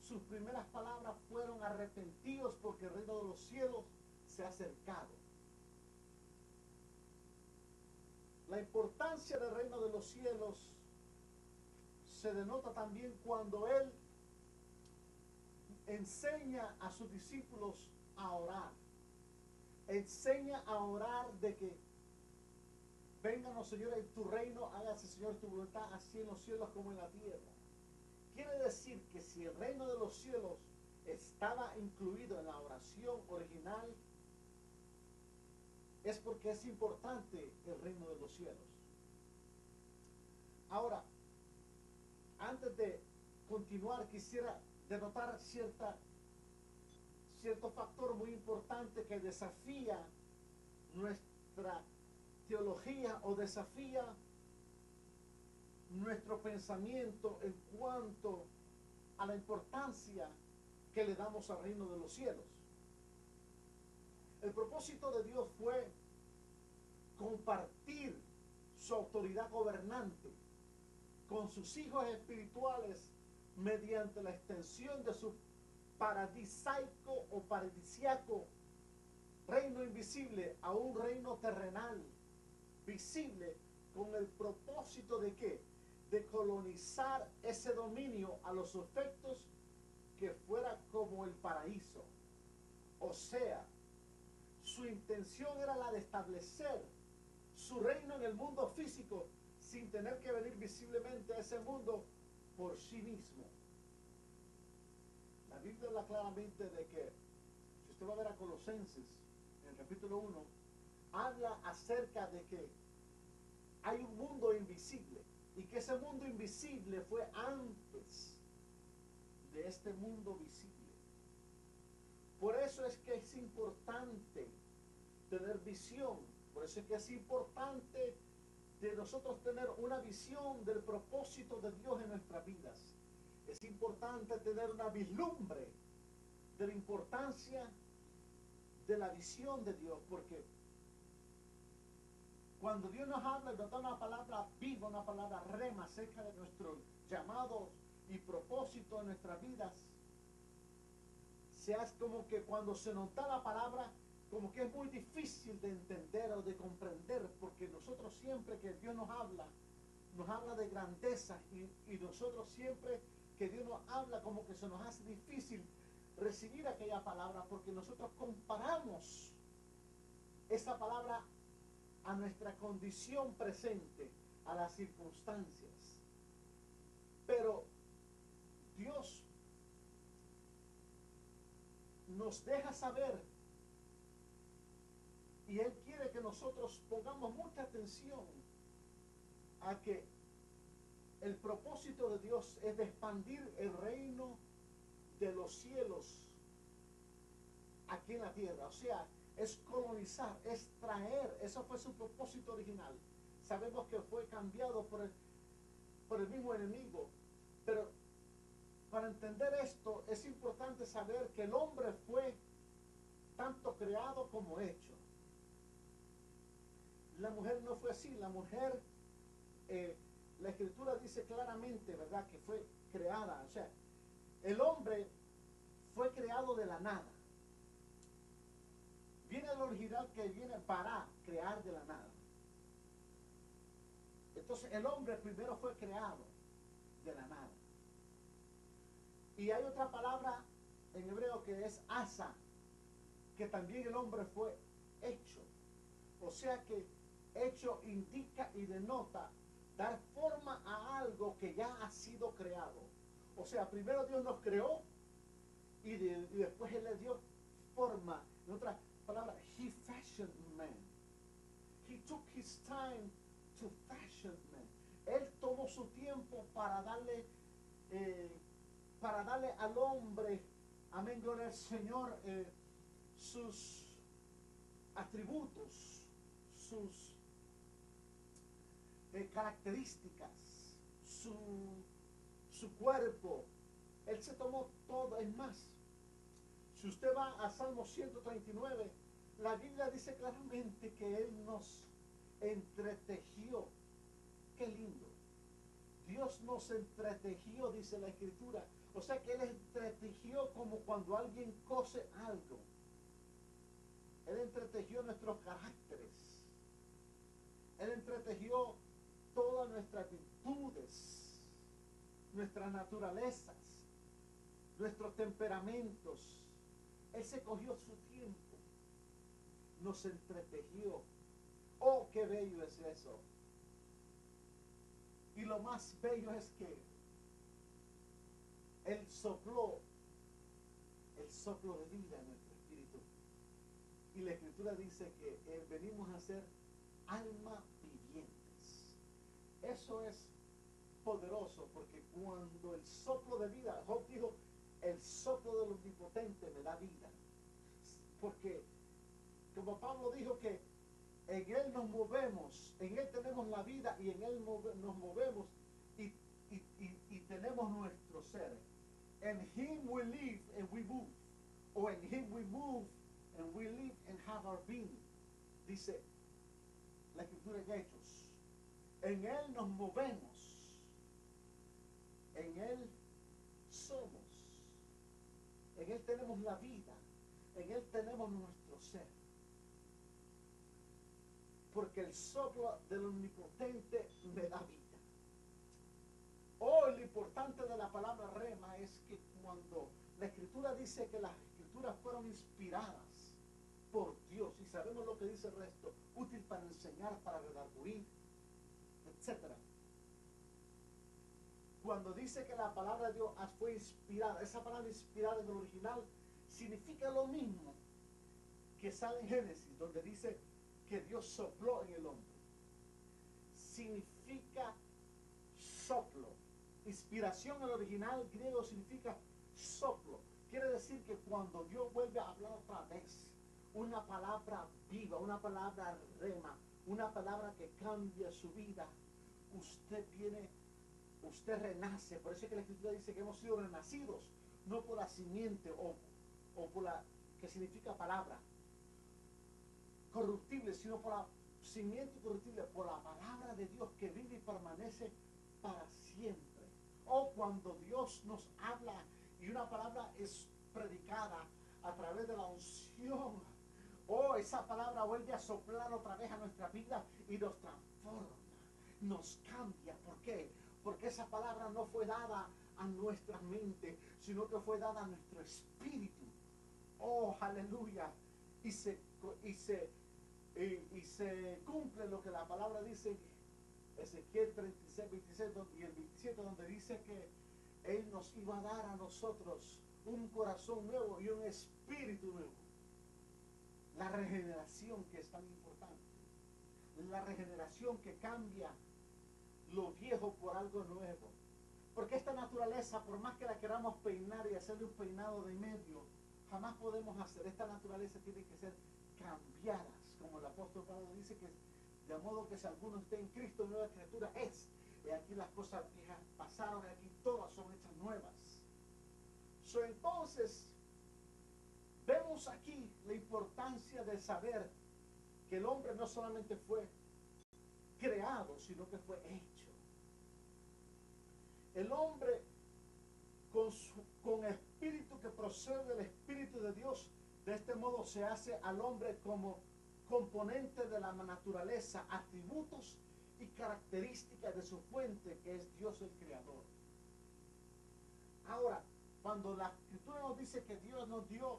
sus primeras palabras fueron arrepentidos porque el reino de los cielos se ha acercado. La importancia del reino de los cielos se denota también cuando Él enseña a sus discípulos a orar. Enseña a orar de que vénganos, Señor, en tu reino, hágase, Señor, tu voluntad, así en los cielos como en la tierra. Quiere decir que si el reino de los cielos estaba incluido en la oración original, es porque es importante el reino de los cielos. Ahora, antes de continuar, quisiera denotar cierto factor muy importante que desafía nuestra teología o desafía nuestro pensamiento en cuanto a la importancia que le damos al reino de los cielos. El propósito de Dios fue compartir su autoridad gobernante con sus hijos espirituales mediante la extensión de su paradisaico o paradisiaco reino invisible a un reino terrenal visible, con el propósito de ¿qué? De colonizar ese dominio a los efectos que fuera como el paraíso. O sea, su intención era la de establecer su reino en el mundo físico sin tener que venir visiblemente a ese mundo por sí mismo. La Biblia habla claramente de que, si usted va a ver a Colosenses, en el capítulo 1, habla acerca de que hay un mundo invisible y que ese mundo invisible fue antes de este mundo visible. Por eso es que es importante tener visión, por eso es que es importante de nosotros tener una visión del propósito de Dios en nuestras vidas. Es importante tener una vislumbre de la importancia de la visión de Dios, porque cuando Dios nos habla, nos da una palabra viva, una palabra rema acerca de nuestro llamado y propósito en nuestras vidas, se hace como que cuando se nos da la palabra, como que es muy difícil de entender o de comprender, porque nosotros siempre que Dios nos habla de grandeza y nosotros siempre que Dios nos habla, como que se nos hace difícil recibir aquella palabra, porque nosotros comparamos esa palabra a nuestra condición presente, a las circunstancias. Pero Dios nos deja saber y Él quiere que nosotros pongamos mucha atención a que el propósito de Dios es de expandir el reino de los cielos aquí en la tierra. O sea, es colonizar, es traer. Eso fue su propósito original. Sabemos que fue cambiado por el mismo enemigo. Pero para entender esto es importante saber que el hombre fue tanto creado como hecho. La mujer no fue así. La mujer, la escritura dice claramente, ¿verdad?, que fue creada. O sea, el hombre fue creado de la nada. Viene el original que viene para crear de la nada. Entonces el hombre primero fue creado de la nada. Y hay otra palabra en hebreo que es asa, que también el hombre fue hecho. O sea que hecho indica y denota dar forma a algo que ya ha sido creado. O sea, primero Dios nos creó y después Él le dio forma. En otra palabra, He fashioned man. He took His time to fashion man. Él tomó su tiempo para darle al hombre, amén, gloria al Señor, sus atributos, sus características, su cuerpo. Él se tomó todo. Es más, si usted va a Salmo 139, la Biblia dice claramente que Él nos entretejió. Qué lindo. Dios nos entretejió, dice la Escritura. O sea que Él entretejió como cuando alguien cose algo. Él entretejió nuestros caracteres. Él entretejió todas nuestras virtudes, nuestras naturalezas, nuestros temperamentos. Él se cogió su tiempo, nos entretejió. Oh, qué bello es eso. Y lo más bello es que Él sopló el soplo de vida en nuestro espíritu. Y la Escritura dice que venimos a ser almas vivientes. Eso es poderoso, porque cuando el soplo de vida, Job dijo, el soplo del Omnipotente me da vida. Porque, como Pablo dijo que en Él nos movemos, en Él tenemos la vida y en Él nos movemos y tenemos nuestro ser. In Him we live and we move. Or in Him we move and we live and have our being. Dice la Escritura en Hechos. En Él nos movemos. En Él somos. En Él tenemos la vida. En Él tenemos nuestro ser. Porque el soplo del Omnipotente me da vida. Oh, lo importante de la palabra rema es que cuando la Escritura dice que las Escrituras fueron inspiradas por Dios, y sabemos lo que dice el resto, útil para enseñar, para redarguir, etc. Cuando dice que la palabra de Dios fue inspirada, esa palabra inspirada en el original significa lo mismo que sale en Génesis, donde dice que Dios sopló en el hombre. Significa soplo. Inspiración en el original griego significa soplo. Quiere decir que cuando Dios vuelve a hablar otra vez, una palabra viva, una palabra rema, una palabra que cambia su vida, usted renace. Por eso es que la Escritura dice que hemos sido renacidos, no por la simiente o por la que significa palabra corruptible, sino por la simiente corruptible, por la palabra de Dios que vive y permanece para siempre. O cuando Dios nos habla y una palabra es predicada a través de la unción, esa palabra vuelve a soplar otra vez a nuestra vida y nos transforma, nos cambia. ¿Por qué? Porque esa palabra no fue dada a nuestra mente, sino que fue dada a nuestro espíritu. Oh, aleluya. Y se cumple lo que la palabra dice, Ezequiel 36, 26 y el 27, donde dice que Él nos iba a dar a nosotros un corazón nuevo y un espíritu nuevo. La regeneración, que es tan importante. La regeneración que cambia lo viejo por algo nuevo. Porque esta naturaleza, por más que la queramos peinar y hacerle un peinado de medio, jamás podemos hacer. Esta naturaleza tiene que ser cambiadas, como el apóstol Pablo dice, que de modo que si alguno está en Cristo, nueva criatura es. Y aquí las cosas viejas pasaron y aquí todas son hechas nuevas. Entonces, vemos aquí la importancia de saber que el hombre no solamente fue creado, sino que fue hecho. El hombre con espíritu que procede del Espíritu de Dios, de este modo se hace al hombre como componente de la naturaleza, atributos y características de su fuente, que es Dios el Creador. Ahora, cuando la Escritura nos dice que Dios nos dio